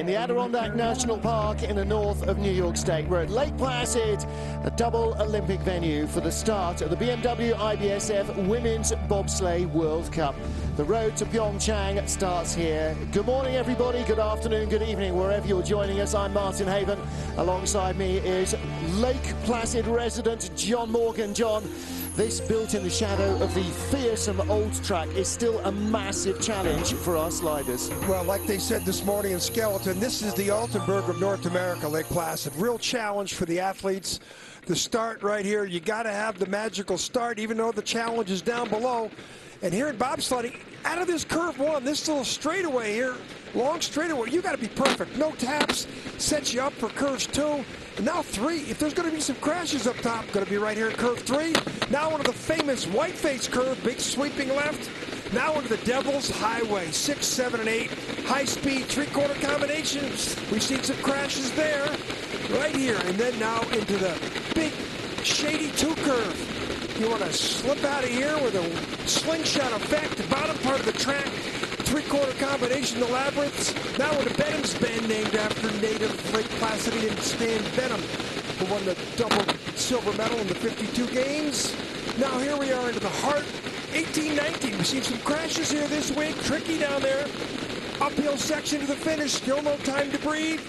in the Adirondack National Park in the north of New York State. We're at Lake Placid, a double Olympic venue for the start of the BMW IBSF Women's Bobsleigh World Cup. The road to Pyeongchang starts here. Good morning, everybody. Good afternoon, good evening, wherever you're joining us. I'm Martin Haven. Alongside me is Lake Placid resident John Morgan. John, this built in the shadow of the fearsome old track is still a massive challenge for our sliders. Well, like they said this morning in Skeleton, this is the Altenburg of North America, Lake Placid. Real challenge for the athletes. The start right here, you got to have the magical start, even though the challenge is down below. And here in bobsledding, out of this curve one, this little straightaway here, long straightaway, you got to be perfect. No taps, sets you up for curves 2. And now 3. If there's going to be some crashes up top, going to be right here at curve 3. Now onto the famous white face curve, big sweeping left. Now into the Devil's Highway, 6, 7, and 8. High speed, 3/4 combinations. We've seen some crashes there, right here. And then now into the big shady 2 curve. You want to slip out of here with a slingshot effect, the bottom part of the track, 3/4 combination, the labyrinths. Now into Benham's Bend, named after native Lake Placidian Stan Benham, who won the double silver medal in the 52 games. Now here we are into the heart, 18-19. We've seen some crashes here this week, tricky down there. Uphill section to the finish, still no time to breathe.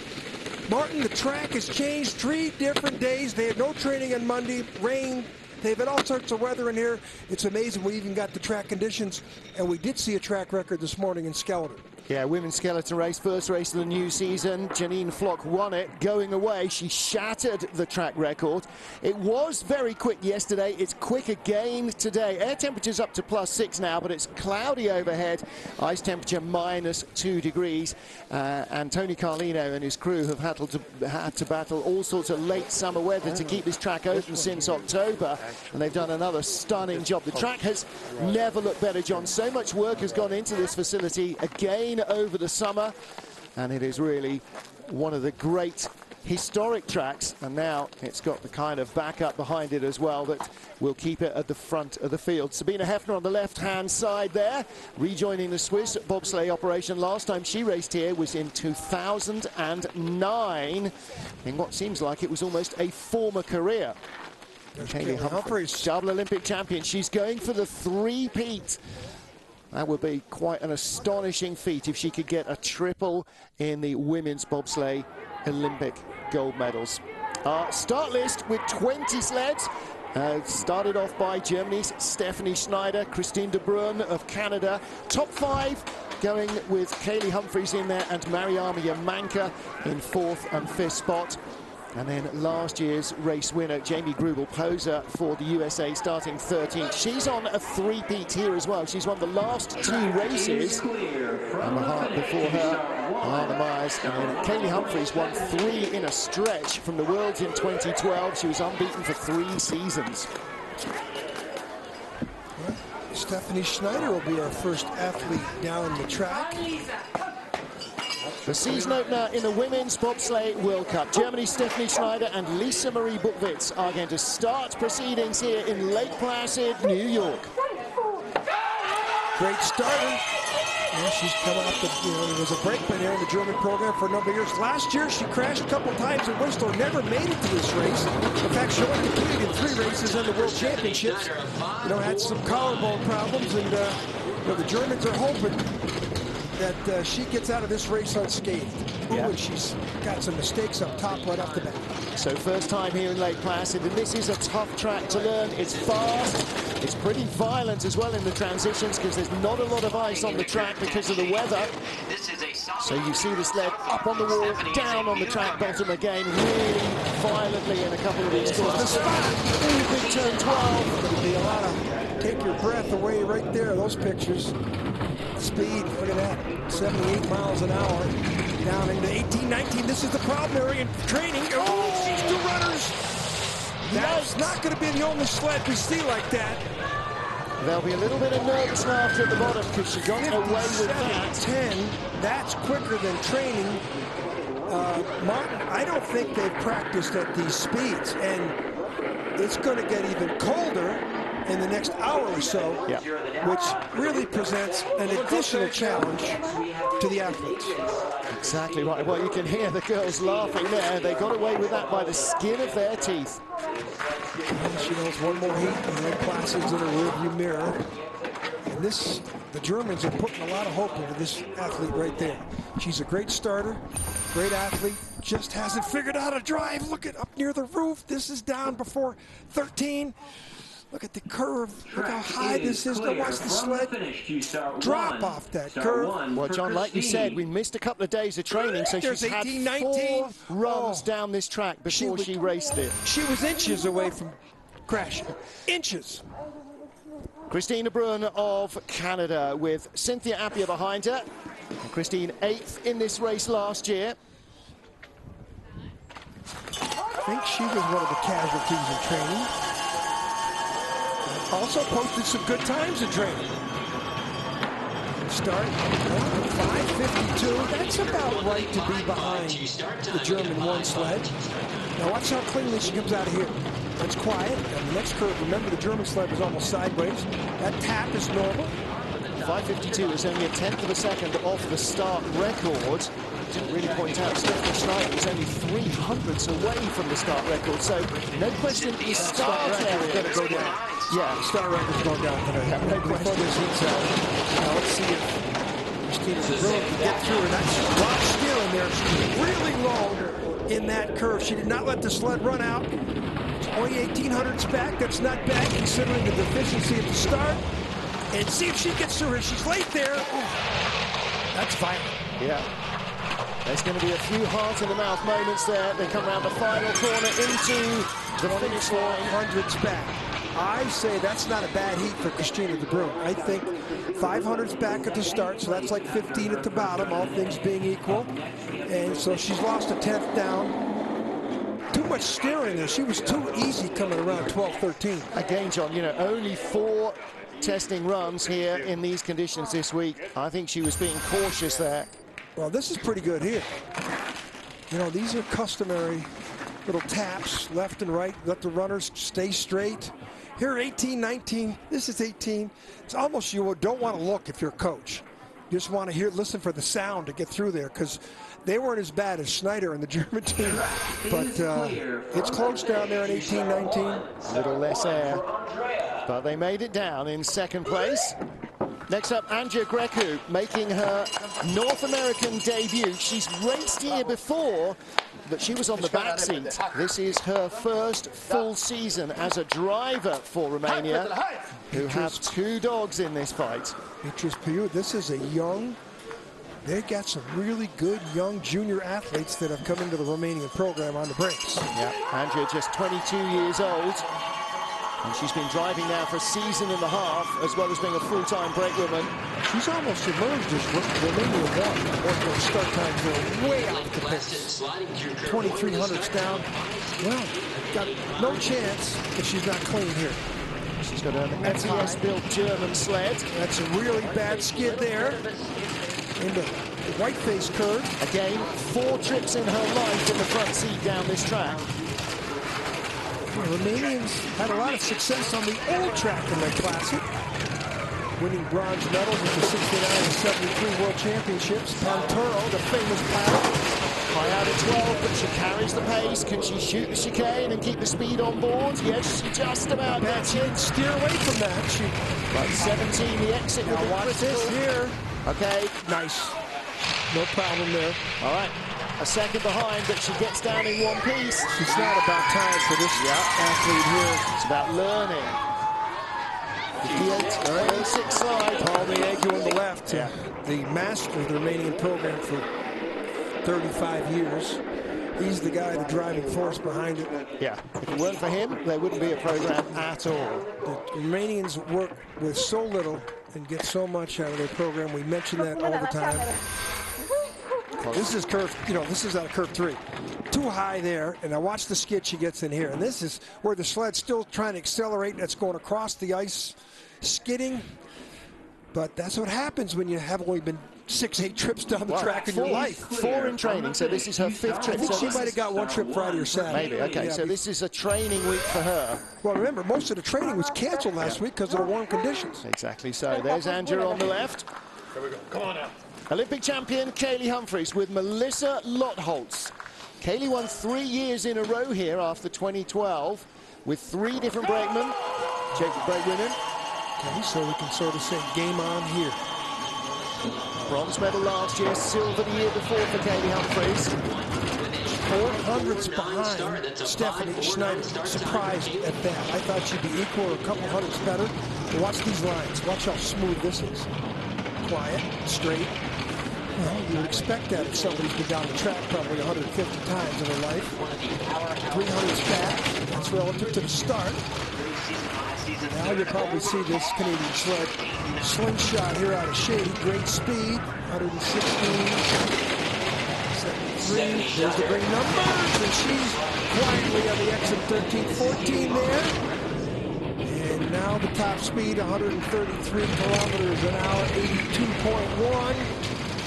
Martin, the track has changed 3 different days. They had no training on Monday, rain. They've had all sorts of weather in here. It's amazing we even got the track conditions. And we did see a track record this morning in Skeleton. Yeah, women's skeleton race, first race of the new season. Janine Flock won it. Going away, she shattered the track record. It was very quick yesterday. It's quick again today. Air temperature's up to +6 now, but it's cloudy overhead. Ice temperature -2 degrees. And Tony Carlino and his crew have had to battle all sorts of late summer weather to keep this track open since October. And they've done another stunning job. The track has never looked better, John. So much work has gone into this facility again over the summer, and it is really one of the great historic tracks, and now it's got the kind of backup behind it as well that will keep it at the front of the field. Sabina Hefner on the left-hand side there, rejoining the Swiss bobsleigh operation. Last time she raced here was in 2009, in what seems like it was almost a former career. Kaillie Humphries, double Olympic champion. She's going for the 3-peat. That would be quite an astonishing feat if she could get a triple in the women's bobsleigh Olympic gold medals. Start list with 20 sleds. Started off by Germany's Stephanie Schneider, Christine de Bruyn of Canada. Top 5 going with Kaillie Humphries in there and Mariama Yamanka in 4th and 5th spot. And then last year's race winner, Jamie Grubel, poser for the USA, starting 13th. She's on a 3-peat here as well. She's won the last 2 races. And the heart before her, Alana Myers. And then Kaillie Humphries won 3 in a stretch from the Worlds in 2012. She was unbeaten for 3 seasons. Well, Stephanie Schneider will be our first athlete down the track. The season opener in the Women's Bobsleigh World Cup. Germany's Stephanie Schneider and Lisa Marie Buchwitz are going to start proceedings here in Lake Placid, New York. Great starter. Yeah, she's come off the, there was a brakeman here in the German program for a number of years. Last year, she crashed a couple times in Whistler, never made it to this race. In fact, she only competed in 3 races in the World Championships. You know, had some collarbone problems, and you know, the Germans are hoping that she gets out of this race unscathed. Yeah. And she's got some mistakes up top right off the bat. So first time here in Lake Placid, and this is a tough track to learn. It's fast, it's pretty violent as well in the transitions because there's not a lot of ice on the track because of the weather. So you see the sled up on the wall, down on the track bottom again, really violently in a couple of these corners. The spot, big turn 12. There'll be a lot of take your breath away right there, those pictures. Speed, look at that, 78 miles an hour, down into 18-19. This is the problem area in training. Oh, these 2 runners. That's not going to be the only sled we see like that. There'll be a little bit of nervous laughter at the bottom because she got away with that. 10, that's quicker than training. Martin, I don't think they've practiced at these speeds, and it's going to get even colder. in the next hour or so, which really presents an additional challenge to the athletes. Exactly right. Well, you can hear the girls laughing there. They got away with that by the skin of their teeth. And she knows one more heat and Lake Placid's in her rearview mirror. And the Germans are putting a lot of hope into this athlete right there. She's a great starter, great athlete, just hasn't figured out how to drive. Look at up near the roof. This is down before 13. Look at the curve. Look how high this is. Now watch the sled drop off that curve. Well, John, like you said, we missed a couple of days of training, so she's had 4 runs down this track before she raced it. She was inches away from crashing. Inches. Christine Brun of Canada with Cynthia Appia behind her. And Christine 8th in this race last year. I think she was one of the casualties in training. Also posted some good times in training. Start 5:52. That's about right to be behind the German one sled. Now watch how cleanly she comes out of here. That's quiet. And the next curve, remember the German sled was almost sideways. That tap is normal. 5:52 is only a 1/10 of a second off the start record. Didn't really point out Stephanie Schneider was only 300ths away from the start record, so no question the start area is going to go down. Yeah, the start record's going down today. Yeah, no question. Now let's see if Christina Brun can get through, and that's rock steering there. She's really low in that curve. She did not let the sled run out. Only 1,800ths back. That's not bad considering the deficiency at the start. And see if she gets through her. She's late there. Oh, that's violent. Yeah. There's going to be a few heart-in-the-mouth moments there. They come around the final corner into the finish line. 100s back. I say that's not a bad heat for Christina de Brun. I think 500s back at the start, so that's like 15 at the bottom, all things being equal. And so she's lost a 10th down. Too much steering there. She was too easy coming around 12-13. Again, John, you know, only 4 testing runs here in these conditions this week. I think she was being cautious there. Well, this is pretty good here. You know, these are customary little taps left and right. Let the runners stay straight. Here, 18, 19. This is 18. It's almost you don't want to look if you're a coach. You just want to listen for the sound to get through there, because they weren't as bad as Schneider and the German team. But it's close down there in 18, 19. A little less air. But they made it down in second place. Next up, Angie Cracker making her North American debut. She's raced here before, but she was on the back seat. This is her first full season as a driver for Romania, who have 2 dogs in this fight. This is a young, they got some really good young junior athletes that have come into the Romanian program on the brakes. Yeah, Angie just 22 years old. And she's been driving now for a season and a half, as well as being a full-time brakewoman. She's almost emerged as Romania one. Those start times are way off the pace. 2,300s down. Well, got no chance if she's not clean here. She's got an MTS-built German sled. That's a really bad skid there. Into the white-face curve. Again, 4 trips in her life in the front seat down this track. The Romanians had a lot of success on the old track in Lake Placid, winning bronze medals at the 69 and 73 World Championships. Panturo, the famous pilot. High out at 12, but she carries the pace. Can she shoot the chicane and keep the speed on board? Yes, she just about gets it. Steer away from that. She, right, 17, the exit with the watch this here. Okay. Nice. No problem there. All right. A second behind, but she gets down in one piece. It's not about time for this athlete here. It's about learning. The 8-6 slide. Paul Diego on the left. Yeah. The master of the Romanian program for 35 years. He's the guy, the driving force behind it. Yeah. If it weren't for him, there wouldn't be a program at all. The Romanians work with so little and get so much out of their program. We mention that all the time. This is curve, this is out of curve 3. Too high there, and I watch the skid she gets in here. And this is where the sled's still trying to accelerate. That's going across the ice, skidding. But that's what happens when you have only been 6, 8 trips down the track in your life. 4 in training, so this is her 5th trip. I think she might have got 1 trip Friday or Saturday. Maybe, okay, so this is a training week for her. Well, remember, most of the training was canceled last week because of the warm conditions. Exactly so. There's Angela on the left. Here we go. Come on now. Olympic champion Kaillie Humphries with Melissa Lottholtz. Kaillie won 3 years in a row here after 2012 with 3 different brakemen. Check the brake women. Okay, so we can sort of say game on here. Bronze medal last year, silver the year before for Kaillie Humphries. 400s behind Stephanie Schneider. Surprised at that. I thought she'd be equal or a couple hundreds better. But watch these lines. Watch how smooth this is. Quiet, straight. Well, you would expect that if somebody's been down the track probably 150 times in their life. 300s back. That's relative to the start. Now you'll probably see this Canadian sled slingshot here out of Shady. Great speed, 116, 73. There's the big numbers, and she's quietly on the exit 13-14 there. And now the top speed, 133 kilometers an hour, 82.1.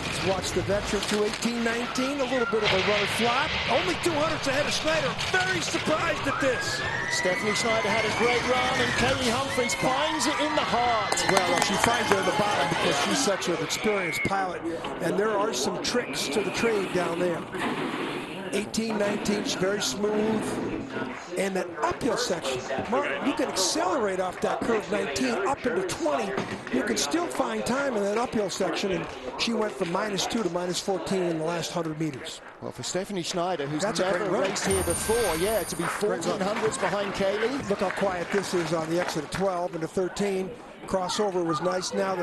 Let's watch the veteran to 18-19, a little bit of a rudder flop. Only 200s ahead of Schneider. Very surprised at this. Stephanie Schneider had a great run, and Kaillie Humphries finds it in the heart. Well, she finds it in the bottom because she's such an experienced pilot, and there are some tricks to the trade down there. 18-19, she's very smooth. And that uphill section, Martin, you can accelerate off that curve 19 up into 20. You can still find time in that uphill section, and she went from -2 to -14 in the last 100 meters. Well, for Stephanie Schneider, who's That's never raced here before, yeah, to be 1400s behind Kaillie. Look how quiet this is on the exit of 12 into 13. Crossover was nice. Now,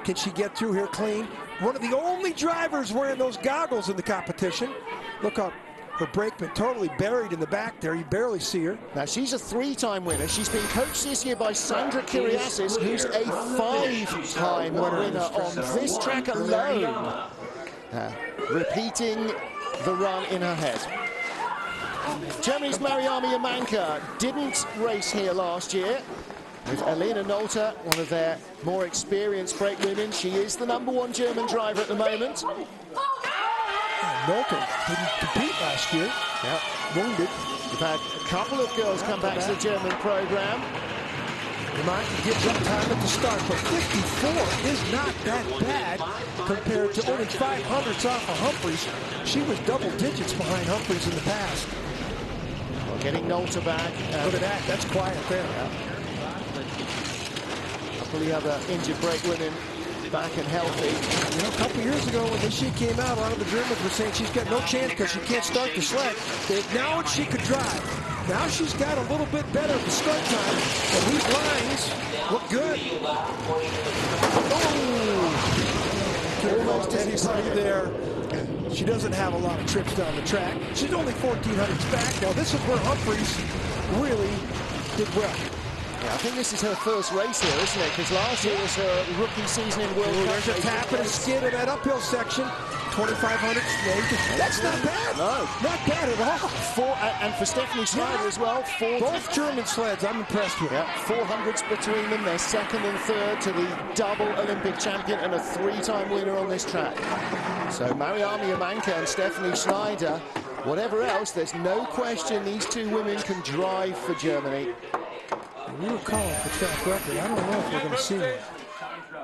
can she get through here clean? One of the only drivers wearing those goggles in the competition. Look up. Her brakeman totally buried in the back there. You barely see her. Now, she's a 3-time winner. She's been coached this year by Sandra Kyriasis, who's a 5-time winner on this track alone. Repeating the run in her head. Germany's Mariama Yamanka didn't race here last year. With Alina Nolte, one of their more experienced brake women. She is the #1 German driver at the moment. Nolte didn't compete last year. Yeah. Wounded. We've had a couple of girls come back to the German program. Yamanka gives up time at the start, but 54 is not that bad compared to only 500s off of Humphries. She was double digits behind Humphries in the past. Well, getting Nolte back. Look at that. That's quiet there. Yeah. A couple of the other injured brake women back and healthy. You know, a couple years ago when she came out, a lot of the Germans were saying she's got no chance because she can't start the sled. They acknowledged she could drive. Now she's got a little bit better at the start time, and these lines look good. Oh! Almost anybody there. She doesn't have a lot of trips down the track. She's only 1400s back. Now this is where Humphries really did well. Yeah, I think this is her first race here, isn't it? Because last year was her rookie season in World Cup. There's a tap and a skid in that uphill section. 2500. That's not bad. No. Not bad at all. And for Stephanie Schneider as well. Both German sleds, I'm impressed with. Yeah, 400s between them. They're second and third to the double Olympic champion and a 3-time winner on this track. So Mariama Yamanka and Stephanie Schneider, whatever else, there's no question these 2 women can drive for Germany. We were calling for track record. I don't know if we're going to see one.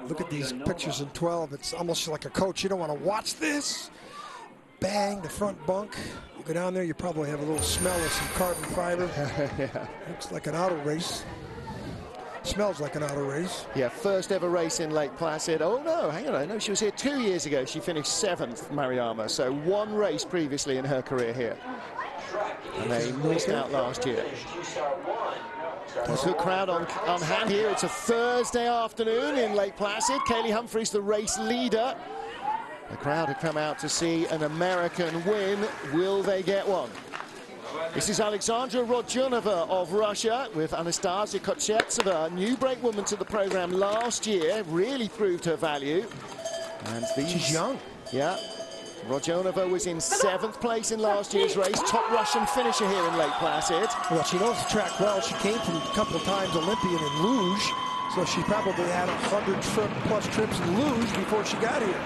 Look at these pictures in 12. It's almost like a coach. You don't want to watch this. Bang, the front bunk. You go down there, you probably have a little smell of some carbon fiber. Yeah. Looks like an auto race. Smells like an auto race. Yeah, first ever race in Lake Placid. Oh, no, hang on. No, she was here 2 years ago. She finished 7th, Mariama. So 1 race previously in her career here. And they missed out last year. There's a good crowd on hand here. It's a Thursday afternoon in Lake Placid. Kaillie Humphries, the race leader. The crowd have come out to see an American win. Will they get one? This is Alexandra Roach of Russia with Anastasia Kochetsova, new brake woman to the program last year. Really proved her value. And she's young. Yeah. Rodionova was in 7th place in last year's race, top Russian finisher here in Lake Placid. Well, she knows the track well. She came from a couple of times Olympian in luge, so she probably had 100+ trips in luge before she got here.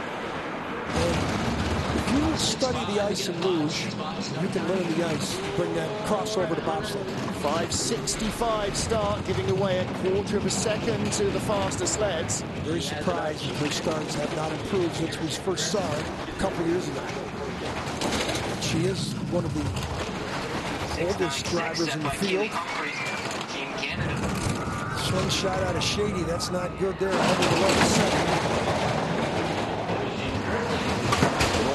And if you study the ice in luge, you can learn the ice, bring that crossover to bobsleigh. 5:65 start, giving away a quarter of a second to the faster sleds. Very surprised that her starts have not improved since we first saw her a couple years ago. She is one of the oldest drivers in the field. Slingshot out of Shady, that's not good there. 111.7.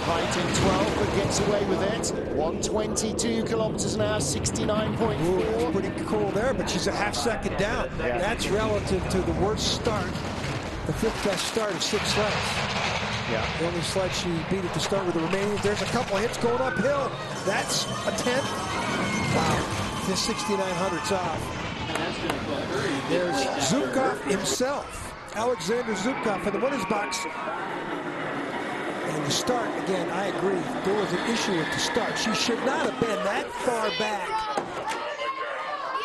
Height in 12, but gets away with it. 122 kilometers an hour, 69.4. Pretty cool there, but she's a half-second down. Yeah. That's relative to the worst start, the fifth best start of 6 sleds. Yeah. The only sled she beat at the start with the remaining. There's a couple of hits going uphill. That's a 10th. Wow. The 6,900's off. There's Zukov himself, Alexander Zukov in the winner's box. And the start, again, I agree. There was an issue at the start. She should not have been that far back.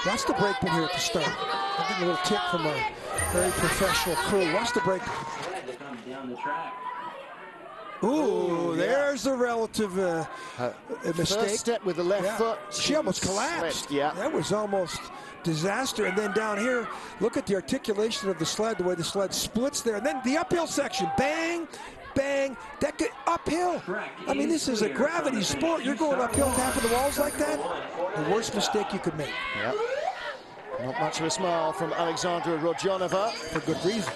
Watch the brakeman here at the start. I'm getting a little tip from our very professional crew. Watch the brakeman. Ooh, there's the relative mistake. First step with the left foot. She almost collapsed. Slipped, yeah. That was almost disaster. And then down here, look at the articulation of the sled, the way the sled splits there. And then the uphill section, bang, bang, that get uphill. I mean, this is a gravity sport. You're going uphill tapping the walls like that. The worst mistake you could make. Yep. Not much of a smile from Alexandra Roach. For good reason.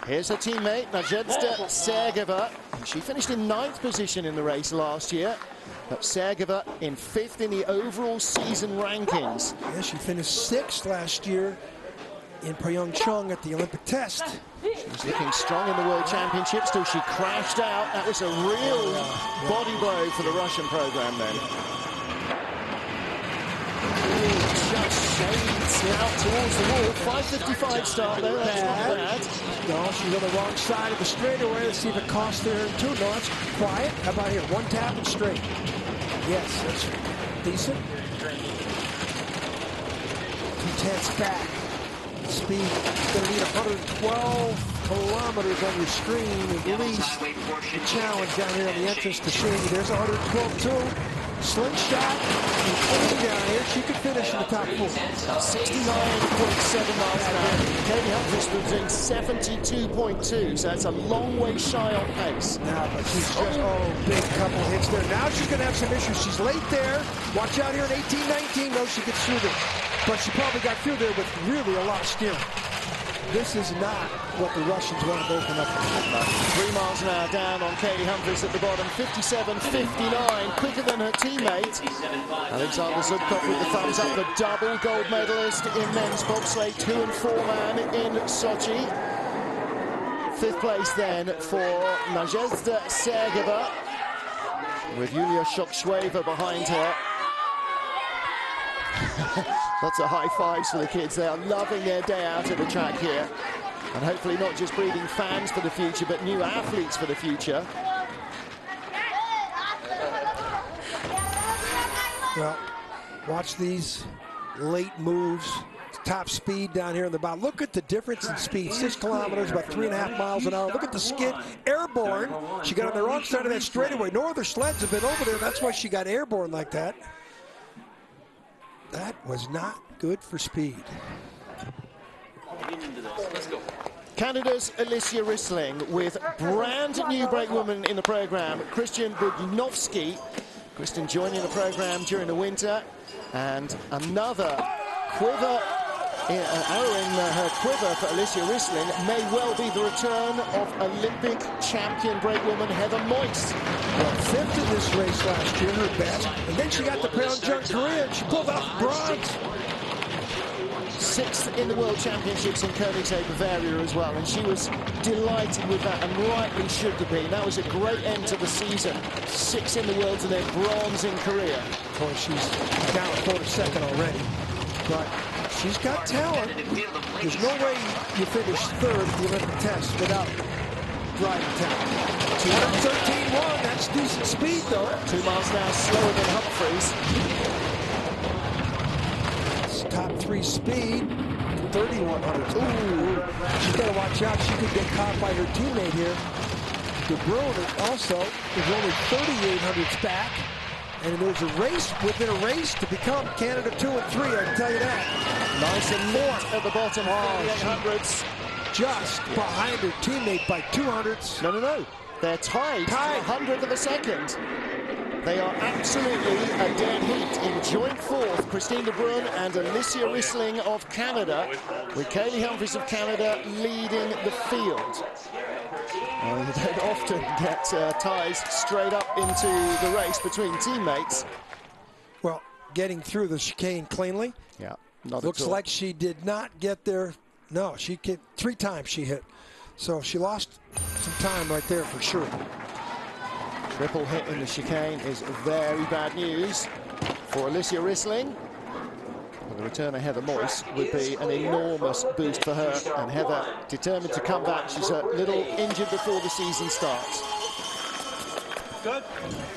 Here's her teammate, Nadezhda Sergeva. She finished in 9th position in the race last year. But Sergeva in 5th in the overall season rankings. Yeah, she finished 6th last year in Pyeongchang at the Olympic test. She was looking strong in the World Championships till she crashed out. That was a real body blow for the Russian program then. Just shades out towards the wall. 5:55 start though, that's not bad. No, she's on the wrong side of the straightaway. Let's see if it costs her too. No, that's quiet. How about here? One tap and straight. Yes, that's decent. 2/10 back. Speed, you're going to need 112 kilometers on your screen at least. The challenge down here on the entrance to Shady. There's 112 too. Slingshot and clean down here. She could finish in the top 4. 69.7 miles an hour. Kaillie Humphries was doing 72.2, so that's a long way shy on pace. Now, but she's just, big couple hits there. Now she's going to have some issues. She's late there. Watch out here in 18-19. No, she gets through there. But she probably got through there with really a lot of steering. This is not what the Russians wanted to open up. 3 miles an hour down on Kaillie Humphries at the bottom. 57.59, quicker than her teammate. Alexandra Zukov with the thumbs up, the double gold medalist in men's bobsleigh 2 and 4 man in Sochi. 5th place then for Nadezhda Sergeva, with Yulia Shokshweva behind her. Lots of high fives for the kids. They are loving their day out at the track here. And hopefully not just breeding fans for the future, but new athletes for the future. Well, watch these late moves. Top speed down here in the bottom. Look at the difference in speed. 6 kilometers, about 3.5 miles an hour. Look at the skid. Airborne. She got on the wrong side of that straigaway. No other sleds have been over there. That's why she got airborne like that. That was not good for speed. Let's go. Canada's Alicia Rissling with brand new brakewoman in the program, Christian Budnowski. Kristen joining the program during the winter, and another quiver, arrow in her quiver for Alicia Rissling may well be the return of Olympic champion brakewoman Heather Moyse. Well, 5th in this race last year, her best, and then she got the Pyeongchang Korea and she pulled off bronze. 6th in the World Championships in Koenigsegg, Bavaria as well, and she was delighted with that, and rightly should have been. That was a great end to the season. 6th in the world and then bronze in Korea. Of course, she's down a quarter second already, but she's got talent. There's no way you finish 3rd at the Olympic test without driving talent. 213.1, that's decent speed though. 2 miles an hour slower than Humphries. Top 3 speed, 3,100. Ooh, she's got to watch out. She could get caught by her teammate here. De Bruyne also is only 3,800s back. And there's a race within a race to become Canada 2 and 3, I can tell you that. Nice and neat at the bottom, 3,800s. Just behind her teammate by 200s. No. They're tied. 100th of a second. They are absolutely a dead heat in joint fourth. Christine De Bruyne and Alicia Rissling of Canada, with Kaillie Humphries of Canada leading the field. You don't often get ties straight up into the race between teammates. Well, getting through the chicane cleanly. Yeah, not looks at all. like she did not get there. No, she hit 3 times she hit. So she lost some time right there for sure. Triple hit in the chicane is very bad news for Alicia Rissling. Well, the return of Heather Moyse would be an enormous boost for her, and Heather determined to come back. She's a little injured before the season starts. Good.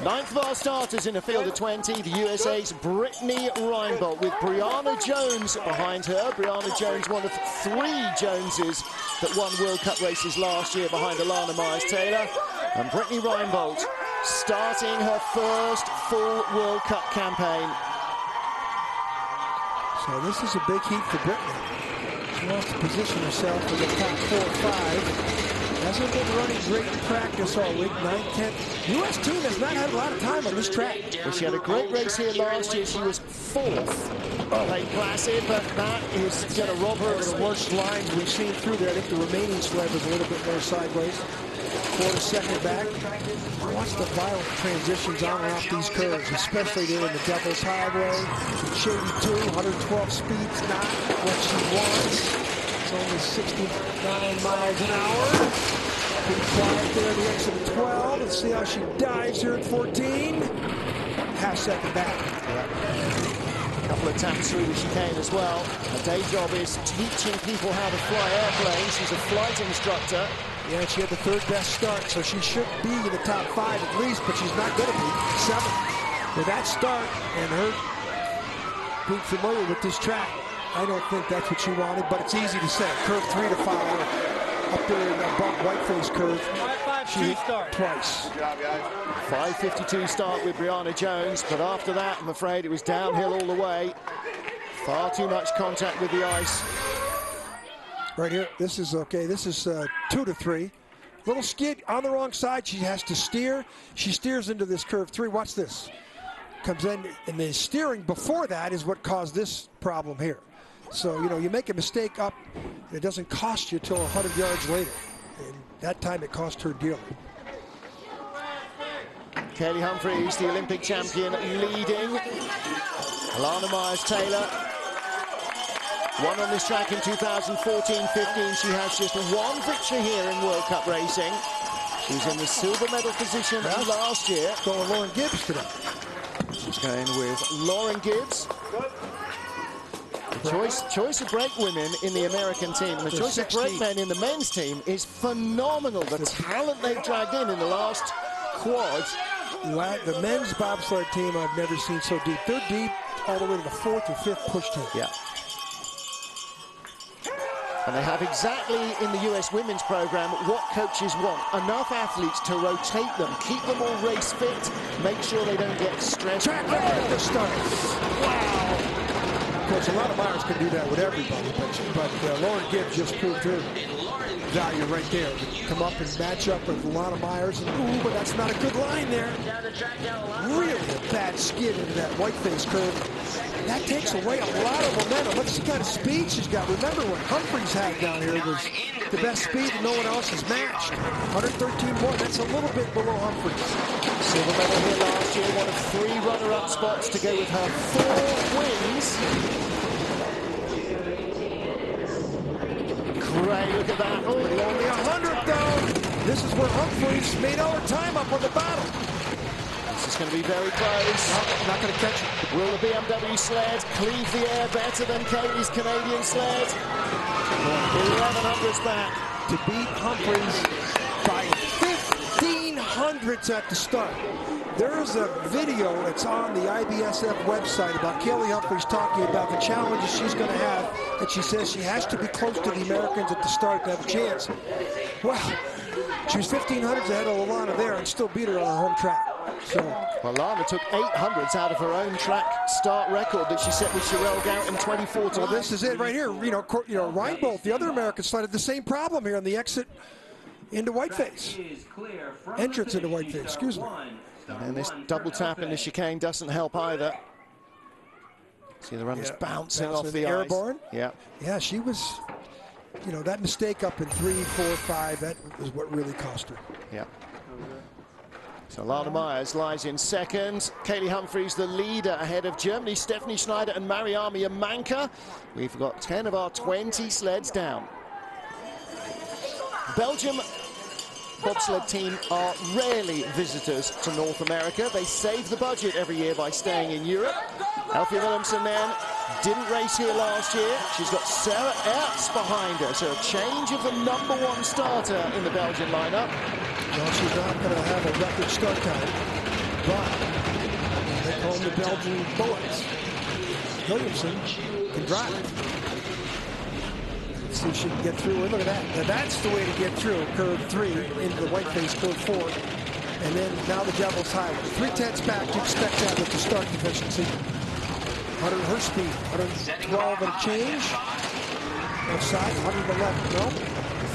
9th of our starters in a field of 20, the USA's Brittany Reinbold, with Brianna Jones behind her. Brianna Jones, one of 3 Joneses that won World Cup races last year behind Alana Myers-Taylor. And Brittany Reinbold starting her first full World Cup campaign. So this is a big heat for Brittany. She wants to position herself in the top 4 or 5. Hasn't been running great in practice all week, 9th, 10th. U.S. team has not had a lot of time on this track. Well, she had a great race here last year. She was 4th playing Placid, but that is going to rob her of the worst lines we've seen through there. I think the remaining sled was a little bit more sideways. 1/4 second back. Watch the violent transitions on and off these curves, especially there in the Devil's Highway. Shady 2, 112 speeds, not what she wants. It's only 69 miles an hour. Pretty quiet there at the exit of 12. Let's see how she dives here at 14. Half second back. A couple of taps through the chicane as well. Her day job is teaching people how to fly airplanes. She's a flight instructor. Yeah, she had the 3rd best start, so she should be in the top 5 at least, but she's not going to be 7th. With that start and her being familiar with this track, I don't think that's what she wanted, but it's easy to say. Curve 3 to follow up there in above Whiteface curve. She hit twice. 5:52 start with Brianna Jones, but after that, I'm afraid it was downhill all the way. Far too much contact with the ice. Right here, this is okay. This is 2 to 3. Little skid on the wrong side. She has to steer. She steers into this curve 3. Watch this. Comes in, and the steering before that is what caused this problem here. So, you know, you make a mistake up, it doesn't cost you till 100 yards later. And that time it cost her dearly. Kaillie Humphries, the Olympic champion, leading. Alana Myers-Taylor won on this track in 2014-15. She has just 1 victory here in World Cup racing. She was in the silver medal position last year. Going Lauren Gibbs today. She's going with Lauren Gibbs. The choice of brake women in the American team and the choice of brake men in the men's team is phenomenal. The talent they've dragged in the last quad. The men's bobsled team I've never seen so deep. They're deep all the way to the 4th or 5th push team. Yeah. And they have exactly in the US women's program what coaches want. Enough athletes to rotate them, keep them all race fit, make sure they don't get stressed. Track record at the start. Wow. Of course, a lot of Myers can do that with everybody, but Lauren Gibbs just proved her value right there. Come up and match up with Alana Myers. And, ooh, but that's not a good line there. Really a bad skid into that Whiteface curve. That takes away a lot of momentum. Look at the kind of speed she's got. Remember what Humphries had down here was the best speed and no one else has matched. 113 more. That's a little bit below Humphries. Silver medal here last year. One of 3 runner-up spots to go with her 4 wins. Great, look at that. Oh, only 100 though. This is where Humphries made all her time up on the battle. This is going to be very close. No, not going to catch it. Will the BMW sled cleave the air better than Kaillie's Canadian sled? 1100s back. To beat Humphries by 1,500s at the start. There's a video that's on the IBSF website about Kaillie Humphries talking about the challenges she's going to have, and she says she has to be close to the Americans at the start to have a chance. Well, She was 1500s ahead of Lana there and still beat her on her home track. So, well, Lana took 800s out of her own track start record that she set with Sherelle Gout in 2014. Well, this is it right here. Reinbold, the other American slide, had the same problem here on the exit into Whiteface. Entrance into Whiteface, excuse me. And this double tap in the chicane doesn't help either. See the runners bouncing off the airborne. Yeah. Yeah, she was, that mistake up in 3, 4, 5, that was what really cost her. Yeah. So Lana Myers lies in second. Kaillie Humphries, the leader, ahead of Germany, Stephanie Schneider and Mariama Yamanka. We've got 10 of our 20 sleds down. Belgium bobsled team are rarely visitors to North America. They save the budget every year by staying in Europe. Elfie Willemsen then didn't race here last year. She's got Sarah Ertz behind her, so a change of the #1 starter in the Belgian lineup. Well, she's not going to have a record start time, but they call them the Belgian bullets. Williamson can drive. Let's see if she can get through. Look at that. Now that's the way to get through. Curve 3 into the Whiteface, curve 4. And then now the Devil's Highway. 3/10 back, you expect that with the start efficiency. 100 her speed, 112 and a change. Outside, 111, no?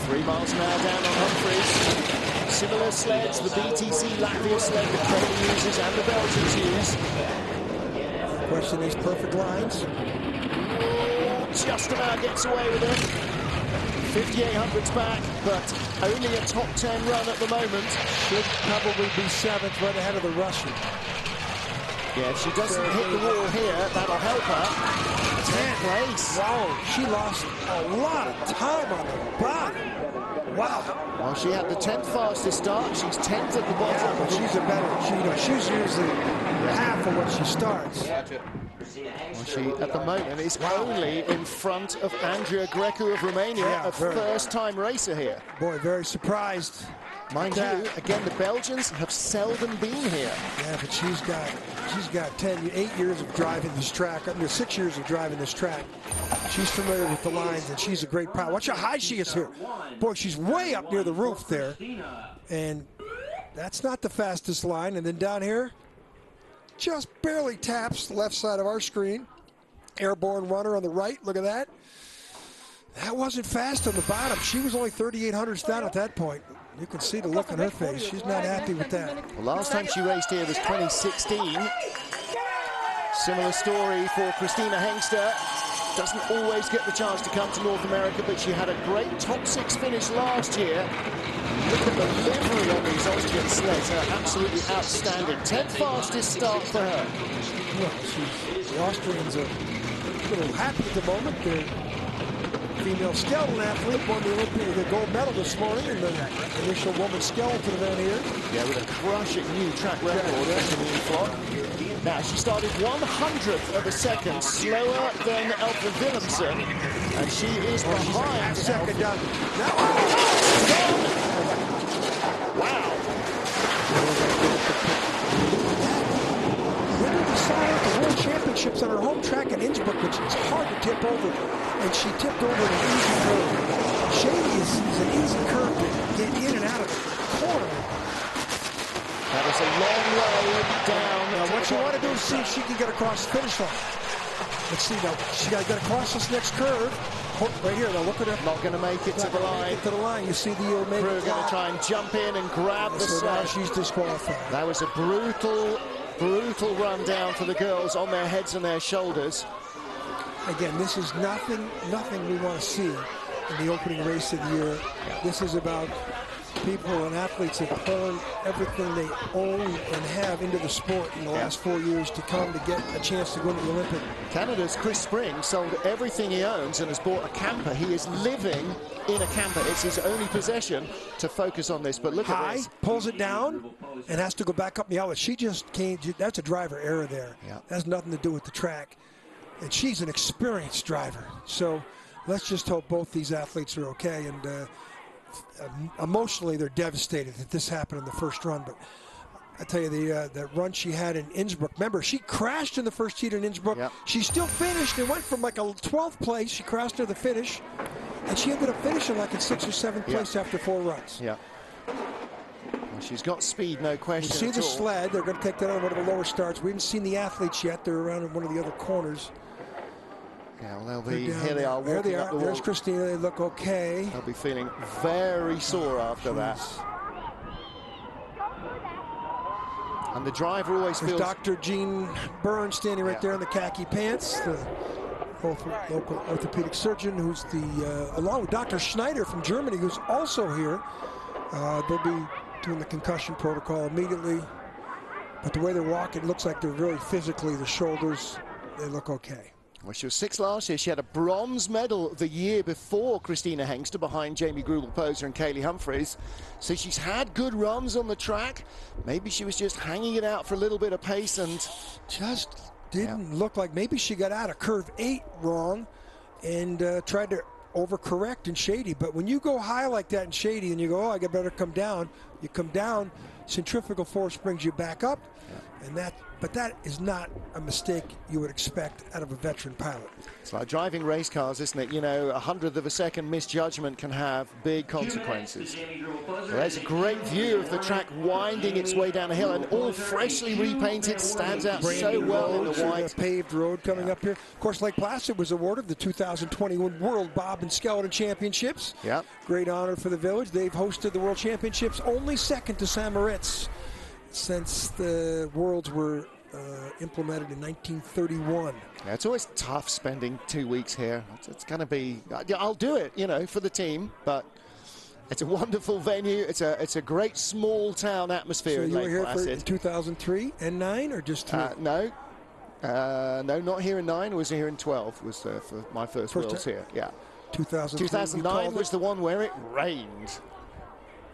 3 miles an hour down on Humphries. Similar sleds, the BTC Latvia sled that Kaillie uses and the Belgians use. Question is perfect lines. Just about gets away with it. 5800s back, but only a top 10 run at the moment. Should probably be 7th, right ahead of the Russian. Yeah, if she doesn't hit the wall here, that'll help her. 10th place. Wow, she lost a lot of time on the bottom. Wow. Well, she had the 10th fastest start. She's 10th at the bottom. Yeah, but she's a better. She's usually half of what she starts. Well, she, at the moment, is only in front of Angie Cracker of Romania, a first-time racer here. Boy, very surprised. Mind you, again, the Belgians have seldom been here. Yeah, but she's got 8 years of driving this track, under 6 years of driving this track. She's familiar with the lines, and she's a great pilot. Watch how high she is here. Boy, she's way up near the roof there. And that's not the fastest line. And then down here, just barely taps the left side of our screen. Airborne runner on the right, look at that. That wasn't fast on the bottom. She was only 3,800s down at that point. You can see the look on her face. She's not happy with that. Well, last time she raced here was 2016. Similar story for Christina Hengster. Doesn't always get the chance to come to North America, but she had a great top 6 finish last year. Look at the livery on these Austrian sleds. They're absolutely outstanding. 10th fastest start for her. Well, the Austrians are a little happy at the moment. They're female skeleton athlete won the gold medal this morning in the initial woman skeleton event here. Yeah, with a crushing new track record in the flock. Now, she started 100th of a second slower than Elfie Willemsen, and she is behind second down. Wow. Winner decided the World Championships on her home track in Innsbruck, which is hard to tip over, and she tipped over an easy curve. Shady is an easy curve to get in and out of the corner. That is a long way down. Now, what you want to do is see if she can get across the finish line. Let's see now. She got to get across this next curve. Right here, now look at her. Not going to make it to the line. To the line. You see the Omega. Crew going to try and jump in and grab the sled. She's disqualified. That was a brutal run down for the girls on their heads and their shoulders. Again, this is nothing we want to see in the opening race of the year. This is about people and athletes have poured everything they own and have into the sport in the last 4 years to come to get a chance to go to the Olympic. Canada's Chris Spring sold everything he owns and has bought a camper. He is living in a camper. It's his only possession to focus on this. But look at this. Pulls it down and has to go back up the outlet. She just came. That's a driver error there. Yeah. That has nothing to do with the track. And she's an experienced driver. So let's just hope both these athletes are okay. And emotionally, they're devastated that this happened in the first run. But I tell you, the run she had in Innsbruck. Remember, she crashed in the first heat in Innsbruck. Yep. She still finished and went from like a 12th place. She crashed to the finish. And she ended up finishing like in 6th or 7th place after 4 runs. Yeah. She's got speed, no question. You see the sled. They're going to take that on one of the lower starts. We haven't seen the athletes yet. They're around in one of the other corners. Yeah, well, they'll be, here they are walking there they up are. the wall. There's Christina. They look okay. They'll be feeling very sore after that. And the driver always feels... Dr. Gene Burns standing right there in the khaki pants, the local orthopedic surgeon, who's the, along with Dr. Schneider from Germany, who's also here. They'll be doing the concussion protocol immediately. But the way they're walking, it looks like they're really physically, the shoulders, they look okay. Well, she was 6th last year. She had a bronze medal the year before Christina Hengster, behind Jamie Grubel-Poser and Kaillie Humphries. So she's had good runs on the track. Maybe she was just hanging it out for a little bit of pace and just didn't look like, maybe she got out of curve 8 wrong and tried to overcorrect in Shady. But when you go high like that in Shady and you go, oh, I better come down, you come down, centrifugal force brings you back up. And but that is not a mistake you would expect out of a veteran pilot. It's like driving race cars, isn't it? You know, a 100th of a second misjudgment can have big consequences. Well, there's a great view of the track winding its way down a hill, and all freshly repainted, stands out so well in the white. Paved road coming up here. Of course, Lake Placid was awarded the 2021 World Bob and Skeleton Championships. Yeah. Great honor for the village. They've hosted the World Championships, only second to St. Moritz since the Worlds were implemented in 1931. Yeah, it's always tough spending 2 weeks here. It's going to be, I'll do it, you know, for the team, but it's a wonderful venue. It's a great small town atmosphere. So in you Lake were here Placid. for 2003 and 9, or just 3? No, not here in 9. Was here in 12. Was for my first Worlds here. Yeah. 2009 was the one where it rained.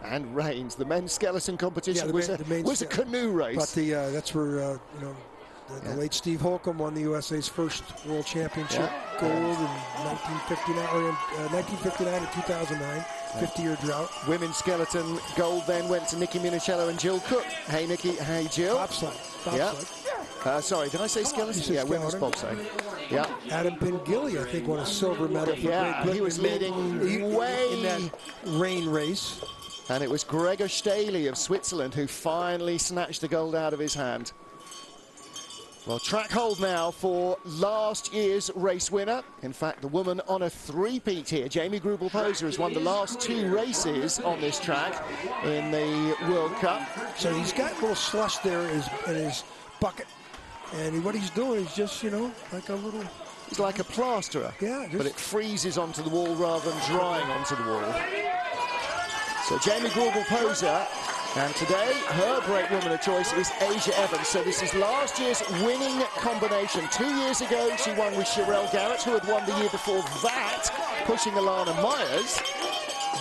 And rains. The men's skeleton competition was a canoe race. But that's where the late Steve Holcomb won the USA's first World Championship gold in 1959 or 1959 and 2009. 50-year drought. Women's skeleton gold then went to Nikki Minicello and Jill Cook. Hey Nikki, hey Jill. Bobsleigh. Sorry, did I say skeleton? Yeah, women's bobsleigh. Yeah. Adam Pengilly, I think, won a silver medal. For he was leading way in that rain race. And it was Gregor Staley of Switzerland who finally snatched the gold out of his hand. Well, track hold now for last year's race winner. In fact, the woman on a three-peat here, Jamie Grubel-Poser, has won the last 2 races on this track in the World Cup. So he's got a little slush there in his bucket. And what he's doing is just, like a little... He's like a plasterer. Yeah. But it freezes onto the wall rather than drying onto the wall. So Jamie Grubel-Poser, and today her brake woman of choice is Asia Evans. So this is last year's winning combination. 2 years ago she won with Sherelle Garrett, who had won the year before that, pushing Alana Myers.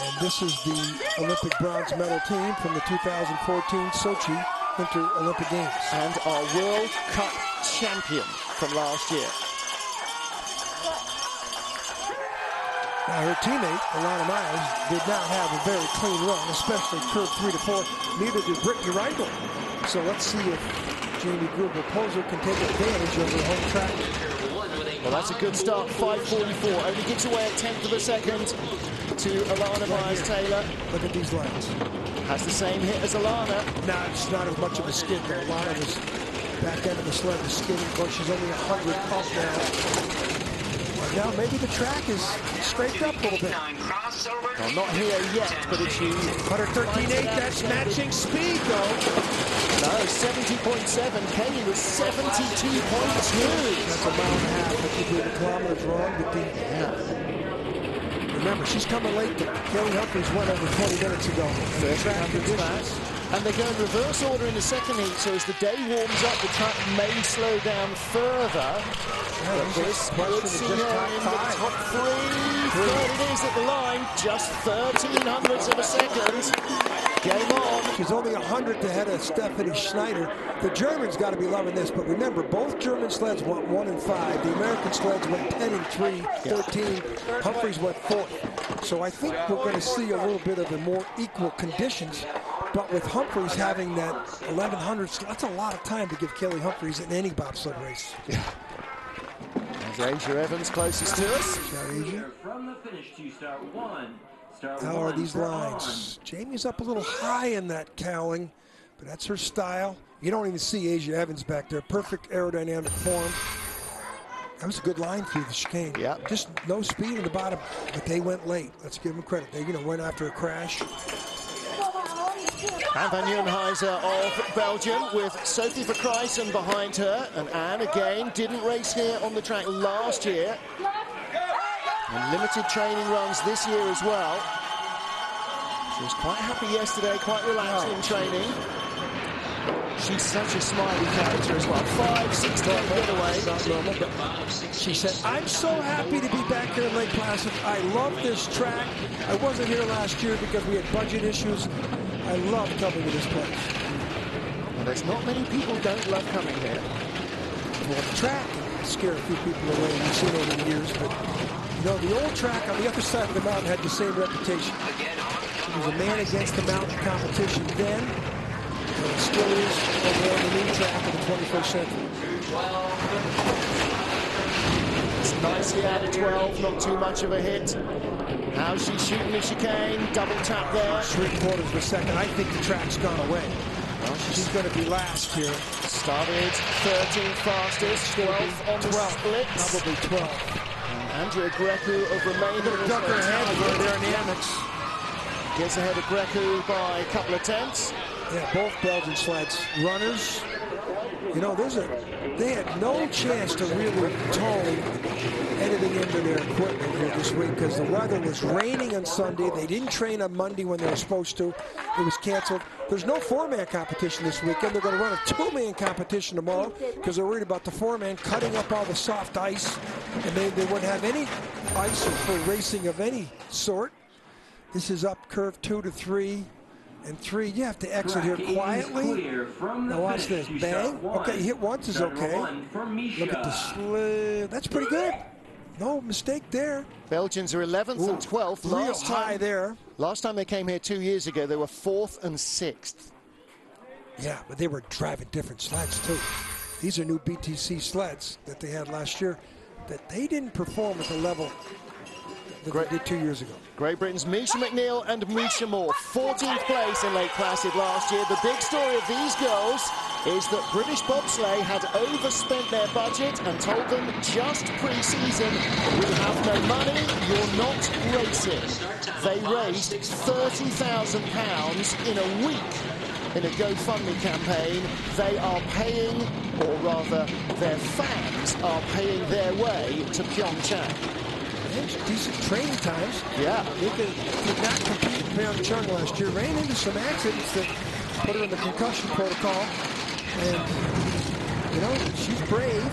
And this is the Olympic bronze medal team from the 2014 Sochi Winter Olympic Games. And our World Cup champion from last year. Now, her teammate, Alana Myers, did not have a very clean run, especially curve 3 to 4. Neither did Brittany Reindl. So let's see if Jamie Grubel-Poser can take advantage of her home track. Well, that's a good start, 5:44. Only gives away a 1/10 of a second to Alana Myers-Taylor. Look at these lines. Has the same hit as Alana. No, it's not as much of a skid there. Alana was back end of the sled, was skidding. But she's only 100 up now. Now maybe the track is scraped up a little bit. Well, not here yet, but if you... 113.8, that's matching speed, though. No, 70.7. Kaillie was 72.2. That's a mile and a half if you do the kilometers wrong. But remember, she's coming late. Kaillie Humphries went over 20 minutes ago. First track conditions. And they go in reverse order in the second heat, so as the day warms up, the track may slow down further. But this would see her in the top 3. Third it is at the line, just 1300ths of a second. Game on. She's only 100th ahead of Stephanie Schneider. The Germans got to be loving this, but remember, both German sleds went 1 and 5. The American sleds went 10 and 3, 13. Humphries went 4th. So I think we're going to see a little bit of the more equal conditions. But with Humphries having that 1100, that's a lot of time to give Kaillie Humphries in any bobsled race. Yeah. There's Asia Evans closest to us. From the finish to start 1, How are these lines? Jamie's up a little high in that cowling, but that's her style. You don't even see Asia Evans back there. Perfect aerodynamic form. That was a good line through the chicane. Yeah. Just no speed in the bottom, but they went late. Let's give them credit. They, went after a crash. Anne van Nieuwenhuizen of Belgium with Sophie Verkrijsen behind her. And Anne, again, didn't race here on the track last year. And limited training runs this year as well. She was quite happy yesterday, quite relaxed in training. She's such a smiley character as well. 5-6 getaway. She said, I'm so happy to be back here in Lake Placid. I love this track. I wasn't here last year because we had budget issues. I love coming to this place. Well, there's not many people who don't love coming here. Well, the track can scare a few people away. We've seen over the years, but the old track on the other side of the mountain had the same reputation. It was a man against the mountain competition then. And it still is over on the new track of the 21st century. It's nicely out of 12, not too much of a hit. Now she's shooting the chicane, double tap there. 3/4 of a second. I think the track's gone away. Well, she's going to be last here. Started 13th fastest, 12th on the split. Probably 12. Andrea Grecu of Romania. Duck her ahead of her aerodynamics. Gets ahead of Grecu by a couple of tenths. Yeah, both Belgian sleds. Runners, they had no chance to really tone anything into their equipment here this week because the weather was raining on Sunday. They didn't train on Monday when they were supposed to. It was canceled. There's no four-man competition this weekend. They're going to run a two-man competition tomorrow because they're worried about the four-man cutting up all the soft ice, and they wouldn't have any ice for racing of any sort. This is up curve 2 to 3. And 3, you have to exit here quietly. Now watch this. Bang. Okay, hit once is okay. Look at the slip. That's pretty good. No mistake there. Belgians are 11th and 12th. Real high there. Last time they came here 2 years ago, they were 4th and 6th. Yeah, but they were driving different sleds too. These are new BTC sleds that they had last year that they didn't perform at the level that they did 2 years ago. Great Britain's Misha McNeil and Misha Moore, 14th place in Lake Placid last year. The big story of these girls is that British Bobsleigh had overspent their budget and told them just pre-season, we have no money, you're not racing. They raised £30,000 in a week in a GoFundMe campaign. They are paying, or rather their fans are paying their way to Pyeongchang. Decent training times. Yeah. They did not compete in Pyeongchang last year. Ran into some accidents that put her in the concussion protocol. And, she's brave.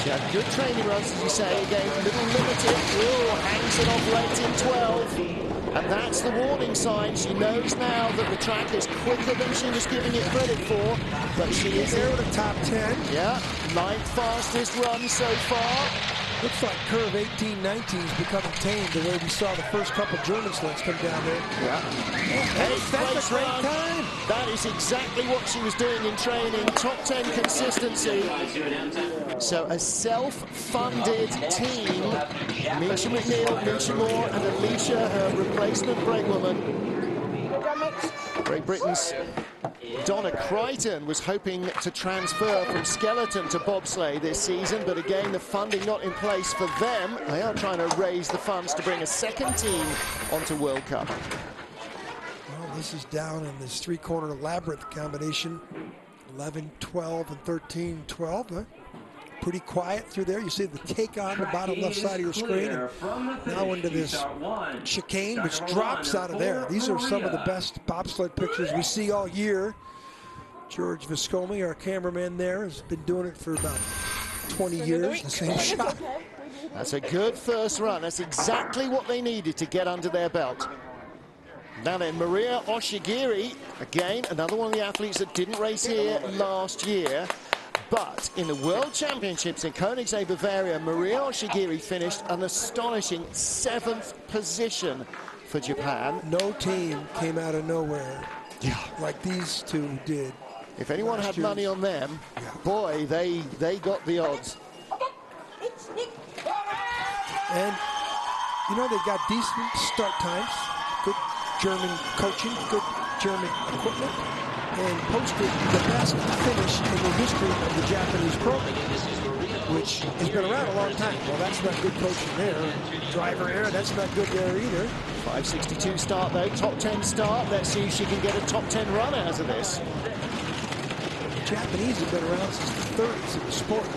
She had good training runs, as you say. Again, a little limited. Ooh, hangs it off late in 12. And that's the warning sign. She knows now that the track is quicker than she was giving it credit for. But she is there with a top 10. Yeah, 9th fastest run so far. Looks like curve 18-19 is becoming tame the way we saw the first couple German sleds come down there. Yeah. That's a great time. That is exactly what she was doing in training. Top 10 consistency. So a self-funded team. Misha McNeil, Misha Moore, and Alicia, her replacement brakewoman. Great Britain's Donna Crichton was hoping to transfer from skeleton to bobsleigh this season, but again, the funding not in place for them. They are trying to raise the funds to bring a second team onto World Cup. Well, this is down in this three-corner labyrinth combination. 11, 12, and 13, 12. Huh? Pretty quiet through there. You see the take on the bottom left side of your screen. And now into this chicane, which drops out of there. These are some of the best bobsled pictures we see all year. George Viscomi, our cameraman there, has been doing it for about 20 years, the same shot. That's a good first run. That's exactly what they needed to get under their belt. Now then, Maria Oshigiri, again, another one of the athletes that didn't race here last year. But in the World Championships in Koenigsegg, Bavaria, Maria Oshigiri finished an astonishing 7th position for Japan. No team came out of nowhere like these two did. If anyone had money on them, boy, they got the odds. And You know, they got decent start times, good German coaching, good German equipment, and posted the best finish in the history of the Japanese program, which has been around a long time. Well, that's not good coaching there. Driver error, that's not good there either. 5:62 start though, top 10 start. Let's see if she can get a top 10 run out of this. The Japanese have been around since the 30s in the sport.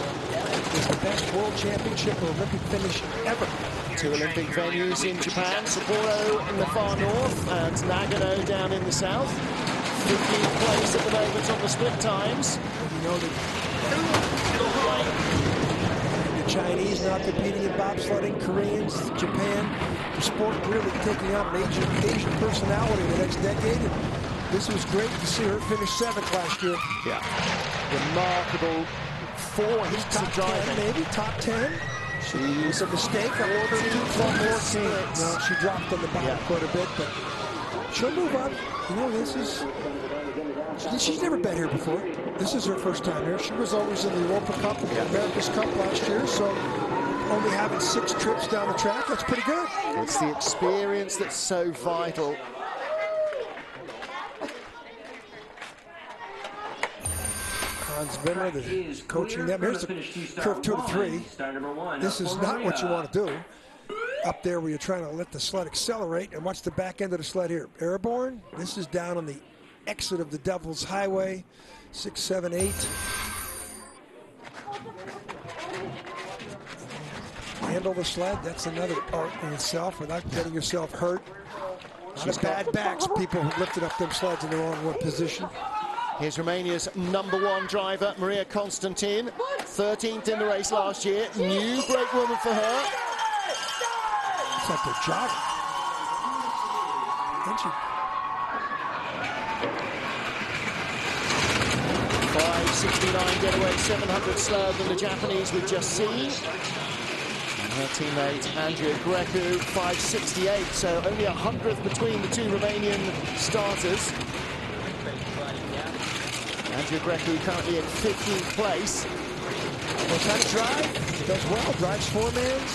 It's the best world championship or Olympic finish ever. 2 Olympic venues in Japan, Sapporo in the far north and Nagano down in the south. 15th place at the moment on the split times. You know, the Chinese now competing in bobsledding, Koreans, Japan. The sport really taking on major Asian personality in the next decade. And this was great to see her finish 7th last year. Yeah, remarkable 4 heats of driving. Maybe top 10. She was a mistake. I ordered 2 No, she dropped on the bottom quite a bit, but she'll move on. You know, this is... She's never been here before. This is her first time here. She was always in the Europa Cup and the America's Cup last year, so only having 6 trips down the track, that's pretty good. It's the experience that's so vital. Hans Bimmer is coaching them. Here's the curve 2 to 3. This is not what you want to do. Up there where you're trying to let the sled accelerate, and watch the back end of the sled here. Airborne, this is down on the exit of the Devil's Highway, 6, 7, 8. Handle the sled, that's another art in itself without getting yourself hurt. She's bad backs, people who lifted up them sleds in the wrong position. Here's Romania's #1 driver, Maria Constantin, 13th in the race last year. New break woman for her. It's like they're jogging. And she 5:69 getaway, 700 slower than the Japanese we've just seen. And her teammate Angie Cracker, 5:68, so only 100th between the 2 Romanian starters. Angie Cracker currently in 15th place. Knows how to drive, does well, drives 4-mans,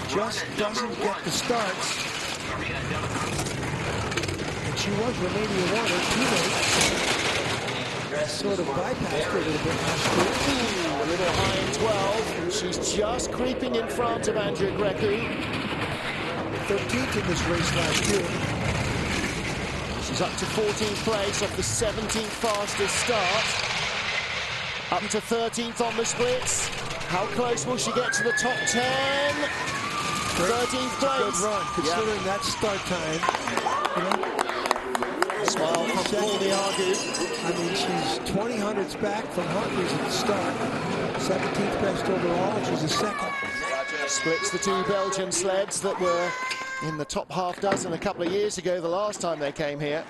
just doesn't get the starts. And she was Romania 1, her teammate. Sort of bypassed her a little bit last year. A little high in 12. She's just creeping in front of Angie Cracker. 13th in this race last year. She's up to 14th place off the 17th fastest start. Up to 13th on the splits. How close will she get to the top 10? 13th place. Good run, considering that start time. You know? Smile from Paul Diagu. I mean, she's 20 hundredths back from Humphries at the start. 17th best overall, and she's a 2nd. Splits the 2 Belgian sleds that were in the top half dozen a couple of years ago, the last time they came here.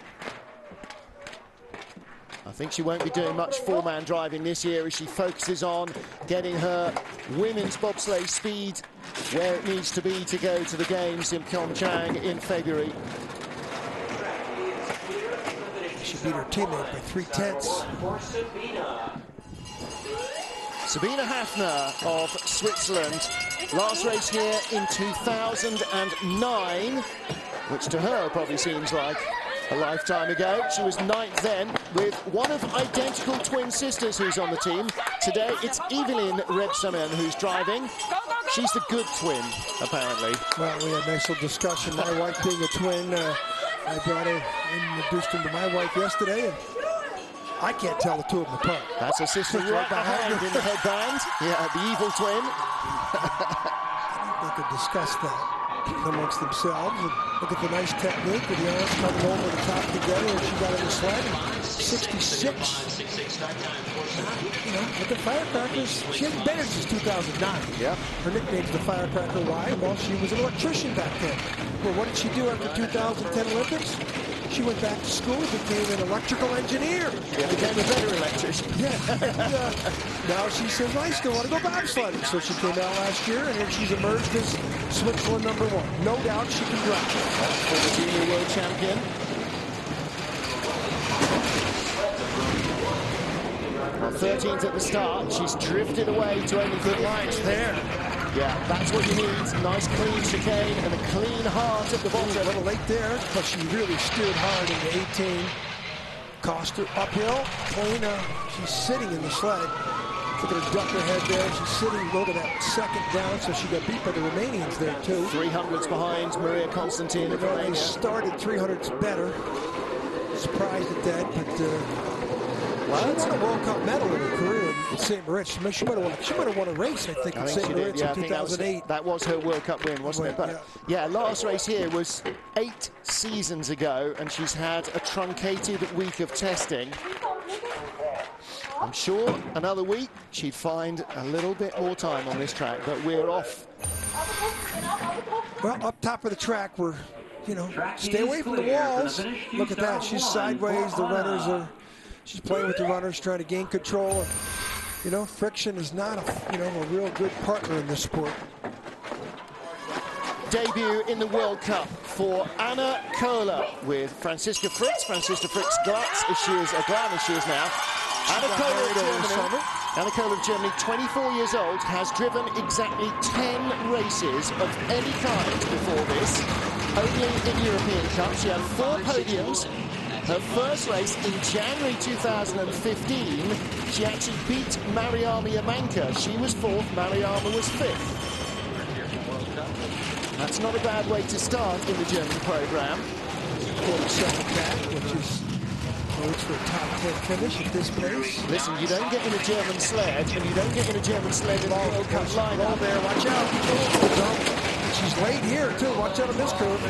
I think she won't be doing much 4-man driving this year as she focuses on getting her women's bobsleigh speed where it needs to be to go to the games in Pyeongchang in February. She beat her teammate by 3/10. Sabina Hafner of Switzerland. Last race here in 2009, which to her probably seems like a lifetime ago. She was 9th then, with one of identical twin sisters who's on the team. Today it's Evelyn Rebsamen who's driving. She's the good twin, apparently. Well, we had a nice little discussion. My wife being a twin, I brought her, introduced him to my wife yesterday, and I can't tell the 2 of them apart. That's her sister right behind in the headband. Yeah, the evil twin. I think they could discuss that amongst themselves. And look at the nice technique with the arms coming over the top together, and she got in the sled. 66. You know, with the Firecrackers, she hasn't been here since 2009. Yeah. Her nickname's the Firecracker. Why? Well, she was an electrician back then. Well, what did she do after 2010 Olympics? She went back to school, became an electrical engineer. Yeah, became a better electrician. Yeah. Now she says, I still want to go bobsledding. So she came out last year, and then she's emerged as Switzerland #1. No doubt she can drive. Former junior world champion. Our 13th at the start. She's drifted away to only good lines there. Yeah, that's what you need. Nice clean chicane and a clean heart at the bottom. A little late there, but she really steered hard into 18. Cost her uphill, clean. She's sitting in the sled. Look at her duck her head there. She's sitting, look at that second down, so she got beat by the Romanians there, too. 300s behind Maria Constantine of Romania. They started 300s better. Surprised at that, but well, she won a World Cup medal in her career in St. Moritz. She might have won a race, I think in St. Moritz in 2008. That was her World Cup win, wasn't it? But yeah, last race here was 8 seasons ago, and she's had a truncated week of testing. I'm sure another week she'd find a little bit more time on this track, but we're off. Well, up top of the track, we're, you know, stay away from the walls. Look at that. She's sideways. The runners are, she's playing with the runners, trying to gain control. And, you know, friction is not a real good partner in this sport. Debut in the World Cup for Anna Kohler with Franziska Fritz. Franziska Fritz glass as she is now. Anna Kohler of Germany, 24 years old, has driven exactly 10 races of any kind before this, only in European Cup. She had 4 podiums. Her first race in January 2015, she actually beat Mariama Yamanka. She was 4th, Mariama was 5th. That's not a bad way to start in the German program. 47th back, which is it's for a top 10 finish at this pace. Listen, you don't get in a German sled, and you don't get in a German sled in the World Cup lineup. There, watch out. She's late here, too. Watch out on this curve.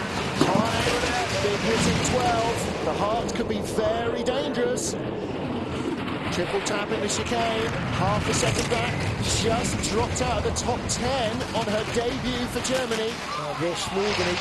Big hitting 12. The heart could be very dangerous. Triple tap in the chicane. Half a second back. Just dropped out of the top 10 on her debut for Germany. Real smooth in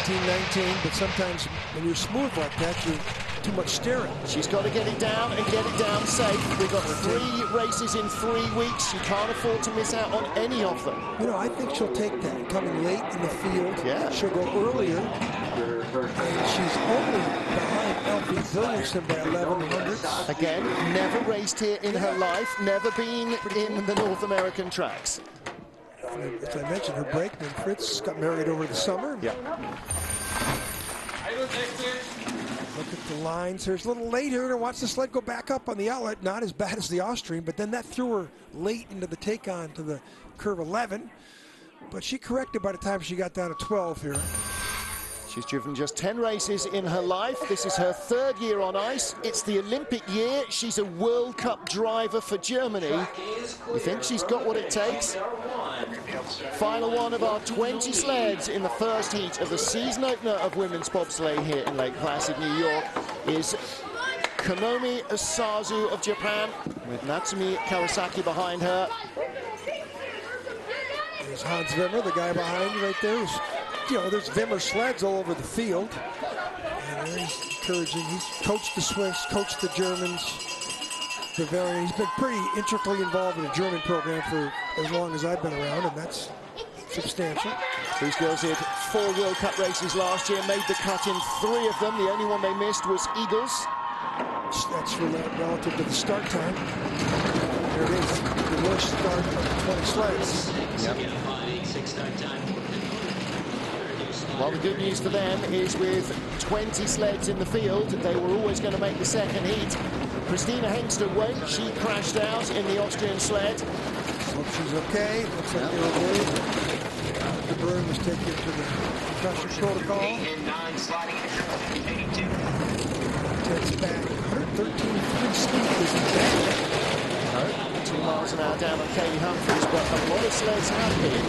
18-19, but sometimes when you're smooth like that, you're too much steering. She's got to get it down and get it down safe. We've got 3 races in 3 weeks. She can't afford to miss out on any of them. You know, I think she'll take that. Coming late in the field, she'll go earlier. And she's only behind Elfie Williamson by 11 hundredths. Again, never raced here in her life, never been in the North American tracks. As I mentioned, her brakeman, Fritz, got married over the summer. Yeah. Look at the lines. There's a little late here to watch the sled go back up on the outlet. Not as bad as the Austrian, but then that threw her late into the take-on to the curve 11. But she corrected by the time she got down to 12 here. She's driven just 10 races in her life. This is her 3rd year on ice. It's the Olympic year. She's a World Cup driver for Germany. We think she's got what it takes. Final one of our 20 sleds in the first heat of the season opener of women's bobsleigh here in Lake Placid, New York, is Konomi Asazu of Japan, with Natsumi Kawasaki behind her. There's Hans Wimmer, the guy behind you right there. You know, there's Wimmer sleds all over the field. And he's encouraging. He's coached the Swiss, coached the Germans, Bavarian. He's been pretty intricately involved in the German program for as long as I've been around, and that's substantial. These girls did 4 World Cup races last year, made the cut in 3 of them. The only one they missed was Eagles. That's relative to the start time. There it is, the worst start of 20 sleds. Yep. Well, the good news for them is with 20 sleds in the field, they were always going to make the second heat. Christina Hengster won't. She crashed out in the Austrian sled. Hope she's okay. Looks like they were worried. The burn was taken to the concussion protocol. Takes back 113 free speed isn't bad. No, 2 miles an hour down on Kaillie Humphries, but a lot of sleds have been.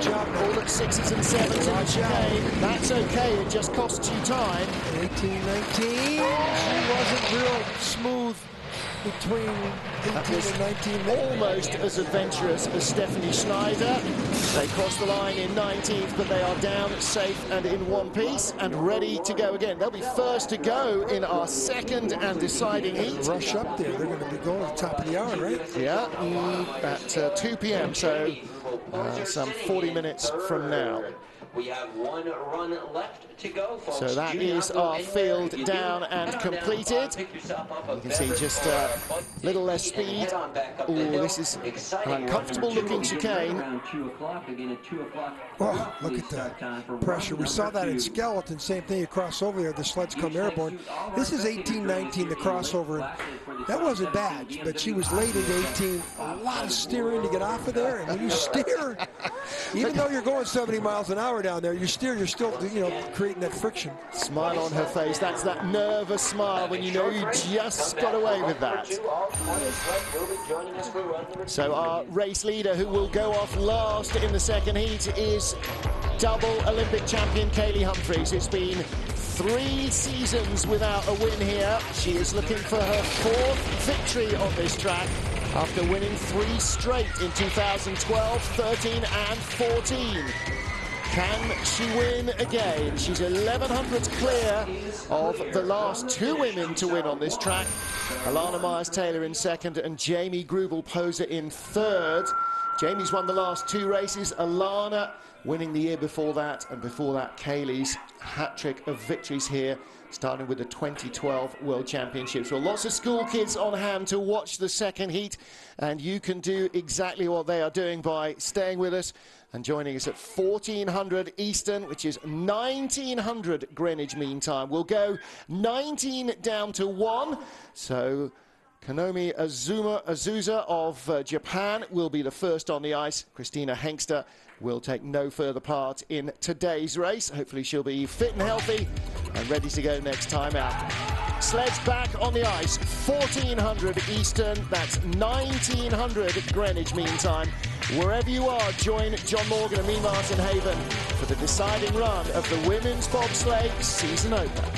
All at 6s and 7s in the chicane. That's okay, it just costs you time. 18-19. She wasn't real smooth between 18 and 19. Almost as adventurous as Stephanie Schneider. They crossed the line in 19th, but they are down safe and in one piece and ready to go again. They'll be first to go in our 2nd and deciding heat. Rush up there. They're going to be going at the top of the hour, right? Yeah, at 2 p.m. So some 40 minutes from now. We have 1 run left to go, folks. So that is our field down and completed. You can see just a little less speed. Oh, this is an uncomfortable looking chicane. Oh, look at that pressure. We saw that in skeleton. Same thing, you cross over there, the sleds come airborne. This is 18-19, the crossover. That wasn't bad, but she was late into 18. A lot of steering to get off of there, and when you steer, even though you're going 70 miles an hour down there, you steer, you're still, you know, creating that friction. Smile on her face. That's that nervous smile when you know you just got away with that. So our race leader, who will go off last in the second heat, is double Olympic champion Kaillie Humphries. It's been 3 seasons without a win here. She is looking for her 4th victory on this track after winning 3 straight in 2012, 13 and 14. Can she win again? She's 1100 clear of the last 2 women to win on this track. Alana Myers-Taylor in 2nd and Jamie Grubel-Poser in 3rd. Jamie's won the last 2 races. Alana winning the year before that, and before that Kaillie's hat-trick of victories here, starting with the 2012 World Championships. Well, lots of school kids on hand to watch the second heat, and you can do exactly what they are doing by staying with us and joining us at 1400 Eastern, which is 1900 Greenwich Mean Time. We'll go 19 down to 1, so Konomi Azusa of Japan will be the first on the ice. Christina Hengster will take no further part in today's race. Hopefully she'll be fit and healthy and ready to go next time out. Sleds back on the ice, 1400 Eastern, that's 1900 Greenwich Mean Time. Wherever you are, join John Morgan and me, Martin Haven, for the deciding run of the Women's Bobsleigh season opener.